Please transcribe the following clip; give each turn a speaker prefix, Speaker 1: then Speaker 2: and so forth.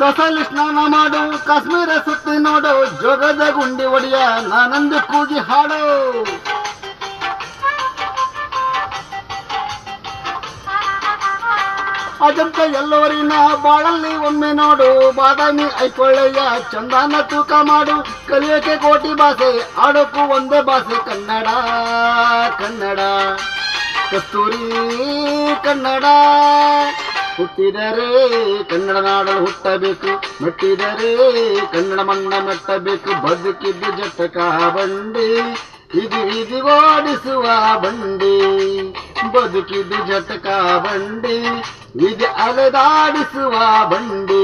Speaker 1: ಕಸಲಿ ಸ್ನಾನ ಮಾಡು ಕಾಶ್ಮೀರ ಸುತ್ತಿ ನೋಡು ಜೋಗದ ಗುಂಡಿ ಒಡೆಯ ನಾನಂದು ಕೂಗಿ ಹಾಡು. ಅಜಂತ ಎಲ್ಲವರಿನ ಬಾಳಲ್ಲಿ ಒಮ್ಮೆ ನೋಡು ಬಾದಾಮಿ ಐಕೊಳ್ಳಯ್ಯ ಚಂದನ ತೂಕ ಮಾಡು. ಕಲಿಯೋಕೆ ಕೋಟಿ ಭಾಷೆ ಆಡೋಕು ಒಂದೇ ಭಾಷೆ ಕನ್ನಡ ಕನ್ನಡ ಕಸ್ತೂರಿ ಕನ್ನಡ. ಹುಟ್ಟಿದರೆ ಕನ್ನಡ ನಾಡಲು ಹುಟ್ಟಬೇಕು, ಮೆಟ್ಟಿದರೆ ಕನ್ನಡ ಮಣ್ಣ ಮೆಟ್ಟಬೇಕು. ಬದುಕಿದ್ದು ಜಟಕ ಬಂಡಿ ಇದು ಓಡಿಸುವ ಬಂಡಿ, ಬದುಕಿದ್ದು ಜಟಕ ಬಂಡಿ ಇದು ಅಲೆದಾಡಿಸುವ ಬಂಡಿ.